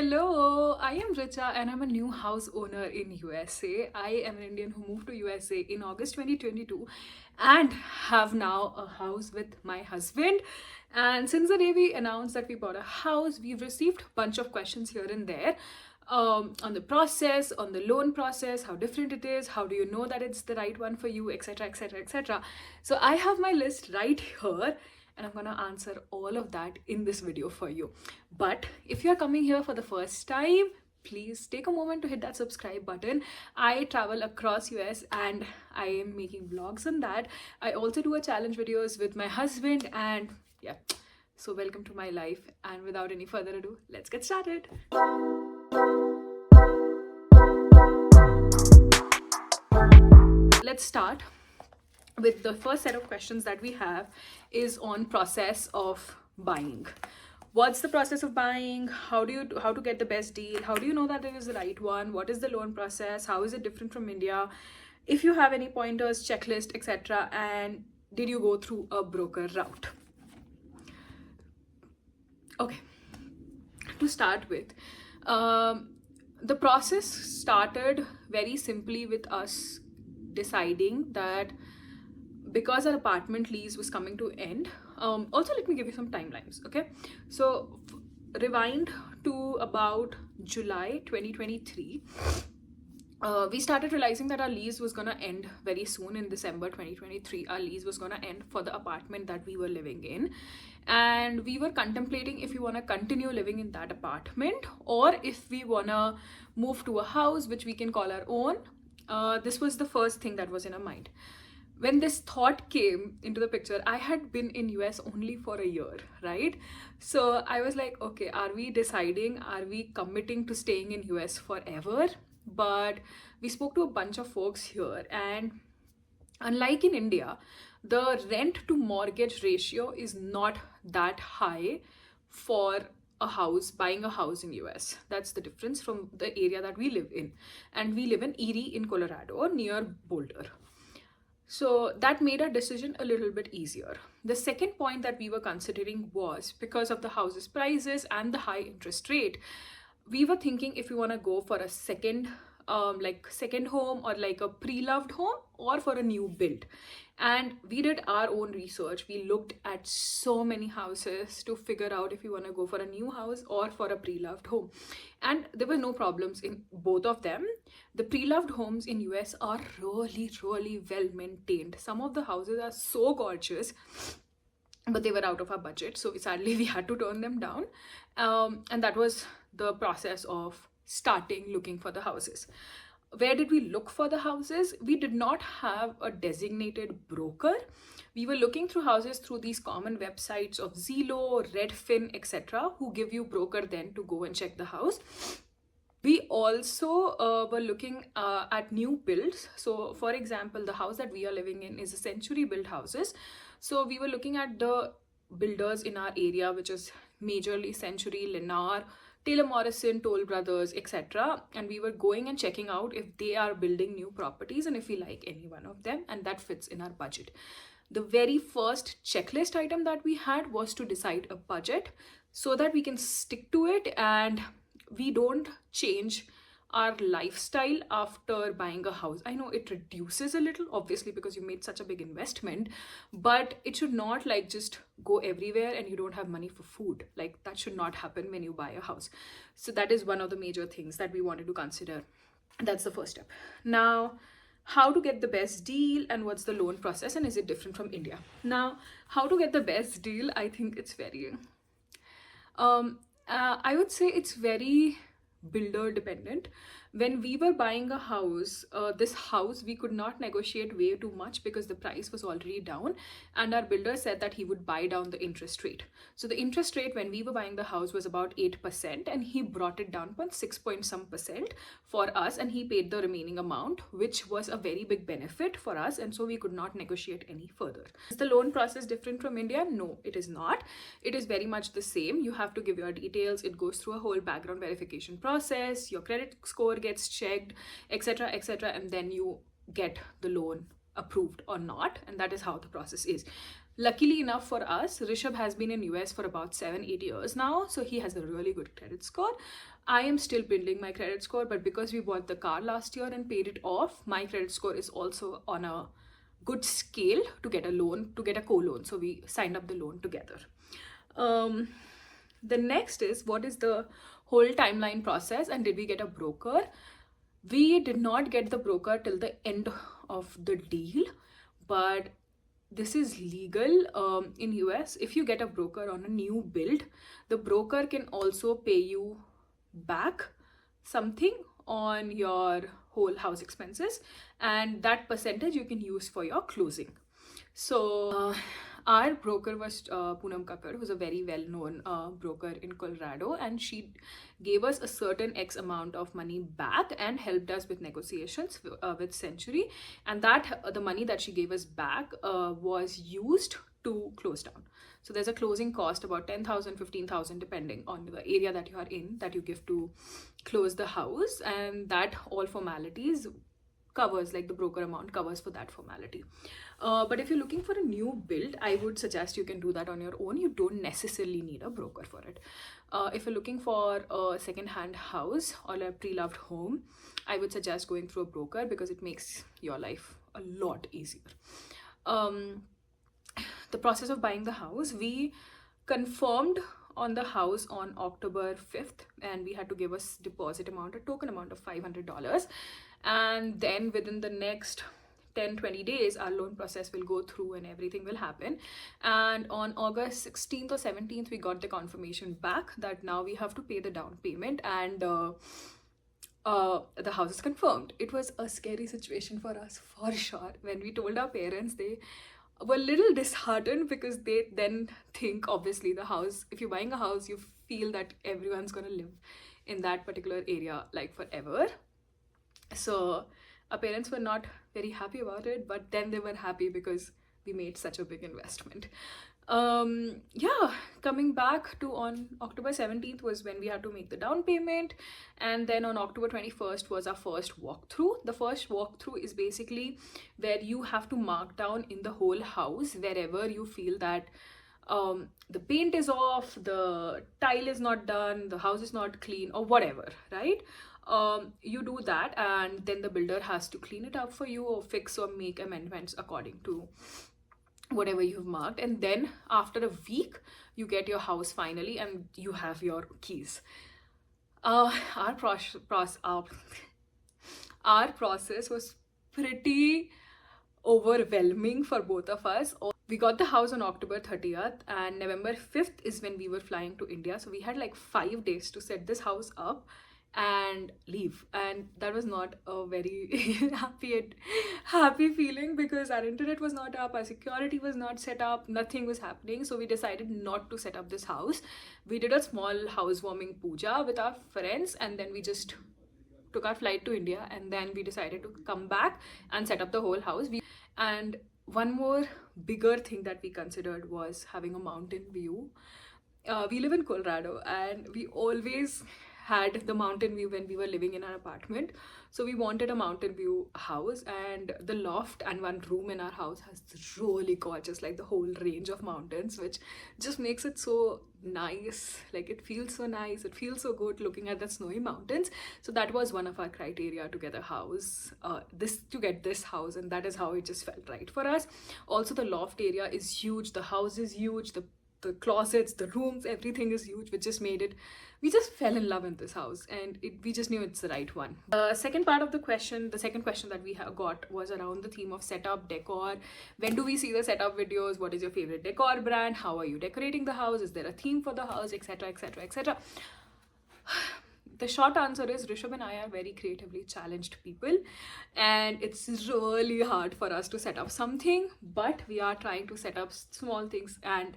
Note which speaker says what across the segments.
Speaker 1: Hello, I am Richa and I'm a new house owner in USA. I am an Indian who moved to USA in August 2022 and have now a house with my husband. And since the day we announced that we bought a house, we've received a bunch of questions here and there on the process, on the loan process, how different it is, how do you know that it's the right one for you, etc., etc., etc. So I have my list right here and I'm gonna answer all of that in this video for you. But if you're coming here for the first time, please take a moment to hit that subscribe button. I travel across US and I am making vlogs on that. I also do a challenge videos with my husband and yeah, so welcome to my life. And without any further ado, let's get started. Let's start with the first set of questions that we have is on process of buying. What's the process of buying? How to get the best deal? How do you know that it is the right one? What is the loan process? How is it different from India? If you have any pointers, checklist, etc., and did you go through a broker route? Okay, to start with, the process started very simply with us deciding that because our apartment lease was coming to end. Also, let me give you some timelines, okay? So rewind to about July 2023. We started realizing that our lease was gonna end very soon. In December 2023, our lease was gonna end for the apartment that we were living in, and we were contemplating if we want to continue living in that apartment or if we want to move to a house which we can call our own. This was the first thing that was in our mind. When this thought came into the picture, I had been in US only for a year, right? So I was like, okay, are we committing to staying in US forever? But we spoke to a bunch of folks here, and unlike in India, the rent to mortgage ratio is not that high for buying a house in US. That's the difference from the area that we live in. And we live in Erie in Colorado, near Boulder. So that made our decision a little bit easier. The second point that we were considering was because of the house's prices and the high interest rate, we were thinking if we want to go for a second home or like a pre-loved home or for a new build. And we did our own research. We looked at so many houses to figure out if we want to go for a new house or for a pre-loved home. And there were no problems in both of them. The pre-loved homes in US are really, really well maintained. Some of the houses are so gorgeous, but they were out of our budget. So sadly, we had to turn them down. And that was the process of starting looking for the houses. Where did we look for the houses? We did not have a designated broker. We were looking through houses through these common websites of Zillow, Redfin, etc., who give you broker then to go and check the house. We also were looking at new builds. So for example, the house that we are living in is a century built houses. So we were looking at the builders in our area, which is majorly Century, Lennar, Taylor Morrison, Toll Brothers, etc. And we were going and checking out if they are building new properties and if we like any one of them, and that fits in our budget. The very first checklist item that we had was to decide a budget so that we can stick to it and we don't change our lifestyle after buying a house. I know it reduces a little, obviously, because you made such a big investment, but it should not like just go everywhere and you don't have money for food. Like that should not happen when you buy a house. So that is one of the major things that we wanted to consider. That's the first step. Now, how to get the best deal and what's the loan process and is it different from India? Now, how to get the best deal, I think it's very I would say it's very builder dependent. When we were buying a house, this house, we could not negotiate way too much because the price was already down, and our builder said that he would buy down the interest rate. So the interest rate when we were buying the house was about 8%, and he brought it down to 6 point some percent for us, and he paid the remaining amount, which was a very big benefit for us, and so we could not negotiate any further. Is the loan process different from India? No, it is not. It is very much the same. You have to give your details. It goes through a whole background verification process. Your credit score gets checked, etc., etc., and then you get the loan approved or not, and that is how the process is. Luckily enough for us, Rishabh has been in US for about 7-8 years now, so he has a really good credit score. I am still building my credit score, but because we bought the car last year and paid it off, my credit score is also on a good scale to get a loan, to get a co-loan. So we signed up the loan together. The next is, what is the whole timeline process, and did we get a broker? We did not get the broker till the end of the deal, but this is legal in US. If you get a broker on a new build, the broker can also pay you back something on your whole house expenses, and that percentage you can use for your closing. So our broker was Poonam Kakkar, who's a very well-known broker in Colorado, and she gave us a certain X amount of money back and helped us with negotiations with Century, and that the money that she gave us back was used to close down. So there's a closing cost about 10,000, 15,000 depending on the area that you are in, that you give to close the house, and that all formalities covers, like the broker amount covers for that formality. But if you're looking for a new build, I would suggest you can do that on your own. You don't necessarily need a broker for it. If you're looking for a second-hand house or a pre-loved home, I would suggest going through a broker because it makes your life a lot easier. The process of buying the house, we confirmed on the house on October 5th, and we had to give us deposit amount, a token amount of $500, and then within the next 10-20 days our loan process will go through and everything will happen. And on August 16th or 17th we got the confirmation back that now we have to pay the down payment, and the house is confirmed. It was a scary situation for us, for sure. When we told our parents, they were a little disheartened because they then think, obviously, the house, if you're buying a house, you feel that everyone's gonna live in that particular area like forever. So our parents were not very happy about it, but then they were happy because we made such a big investment. Yeah, coming back to on October 17th was when we had to make the down payment, and then on October 21st was our first walkthrough. The first walkthrough is basically where you have to mark down in the whole house wherever you feel that the paint is off, the tile is not done, the house is not clean, or whatever, right? You do that, and then the builder has to clean it up for you or fix or make amendments according to whatever you've marked. And then after a week you get your house finally and you have your keys. Our process was pretty overwhelming for both of us. We got the house on October 30th, and November 5th is when we were flying to India, so we had like 5 days to set this house up and leave, and that was not a very happy feeling because our internet was not up, our security was not set up, nothing was happening. So we decided not to set up this house. We did a small housewarming puja with our friends, and then we just took our flight to India, and then we decided to come back and set up the whole house. And one more bigger thing that we considered was having a mountain view. We live in Colorado, and we always had the mountain view when we were living in our apartment, so we wanted a mountain view house, and the loft and one room in our house has really gorgeous, like the whole range of mountains, which just makes it so nice. Like it feels so nice, it feels so good looking at the snowy mountains. So that was one of our criteria to get a house, to get this house, and that is how it just felt right for us. Also, the loft area is huge, the house is huge, the closets, the rooms, everything is huge, which just made it, we just fell in love in this house, and we just knew it's the right one. The second question that we got was around the theme of setup, decor. When do we see the setup videos? What is your favorite decor brand? How are you decorating the house? Is there a theme for the house, etc, etc, etc? The short answer is Rishabh and I are very creatively challenged people, and it's really hard for us to set up something, but we are trying to set up small things and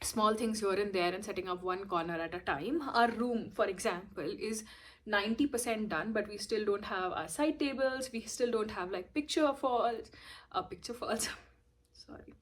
Speaker 1: small things here and there, and setting up one corner at a time. Our room, for example, is 90% done, but we still don't have our side tables, we still don't have like picture falls sorry,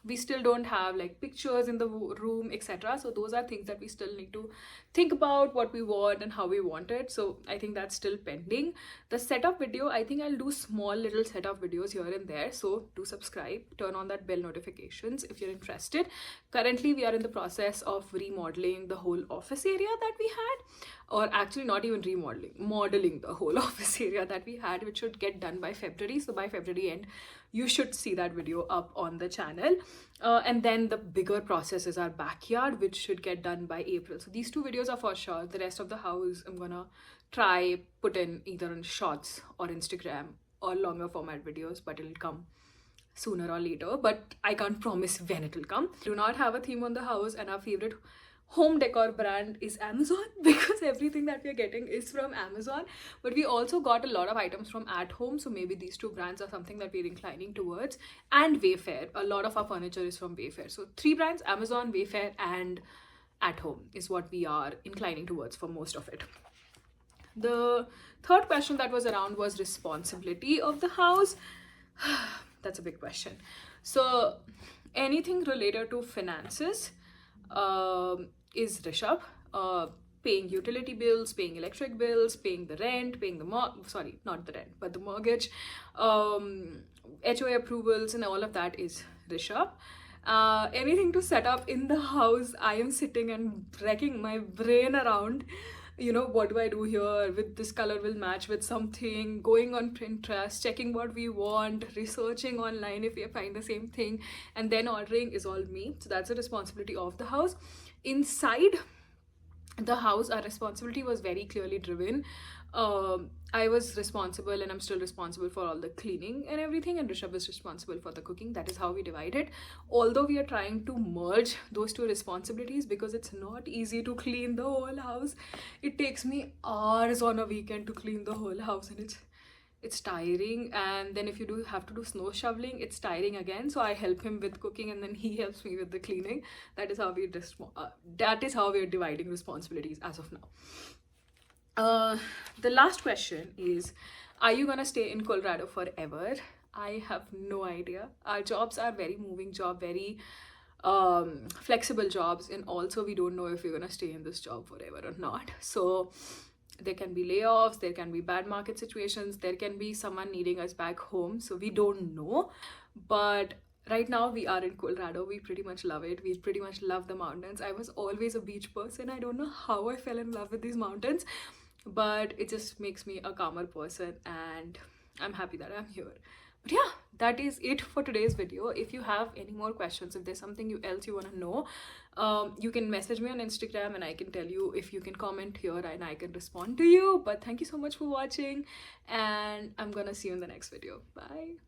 Speaker 1: we still don't have like pictures in the room, etc. So those are things that we still need to think about, what we want and how we want it. So I think that's still pending. The setup video, I think I'll do small little setup videos here and there, so do subscribe, turn on that bell notifications if you're interested. Currently we are in the process of remodeling the whole office area that we had, or actually not even remodeling, modeling the whole office area that we had, which should get done by February. So by February end you should see that video up on the channel. And then the bigger process is our backyard, which should get done by April. So these two videos are for sure. The rest of the house I'm gonna try put in either on shorts or Instagram or longer format videos, but it'll come sooner or later, but I can't promise when it will come. Do not have a theme on the house, and our favorite home decor brand is Amazon because everything that we are getting is from Amazon. But we also got a lot of items from At Home, so maybe these two brands are something that we're inclining towards. And Wayfair, a lot of our furniture is from Wayfair. So 3 brands: Amazon, Wayfair and At Home is what we are inclining towards for most of it. The third question that was around was responsibility of the house. That's a big question. So anything related to finances is Rishabh. Paying utility bills, paying electric bills, paying the rent, paying the the mortgage, HOA approvals and all of that is Rishabh. Anything to set up in the house, I am sitting and wrecking my brain around, you know, what do I do here, with this color will match with something, going on Pinterest, checking what we want, researching online if we find the same thing, and then ordering is all me. So that's the responsibility of the house. Inside the house, our responsibility was very clearly driven. I was responsible and I'm still responsible for all the cleaning and everything, and Rishabh is responsible for the cooking. That is how we divide it. Although we are trying to merge those two responsibilities because it's not easy to clean the whole house. It takes me hours on a weekend to clean the whole house, and it's tiring. And then if you have to do snow shoveling, it's tiring again. So I help him with cooking and then he helps me with the cleaning. That is how we are dividing responsibilities as of now. The last question is, are you gonna stay in Colorado forever? I have no idea. Our jobs are very moving job, very flexible jobs, and also we don't know if we're gonna stay in this job forever or not. So there can be layoffs, there can be bad market situations, there can be someone needing us back home, so we don't know. But right now we are in Colorado. We pretty much love it. We pretty much love the mountains. I was always a beach person. I don't know how I fell in love with these mountains, but it just makes me a calmer person, and I'm happy that I'm here. But yeah, that is it for today's video. If you have any more questions, if there's something else you want to know, you can message me on Instagram and I can tell you. If you can comment here and I can respond to you. But thank you so much for watching, and I'm gonna see you in the next video. Bye.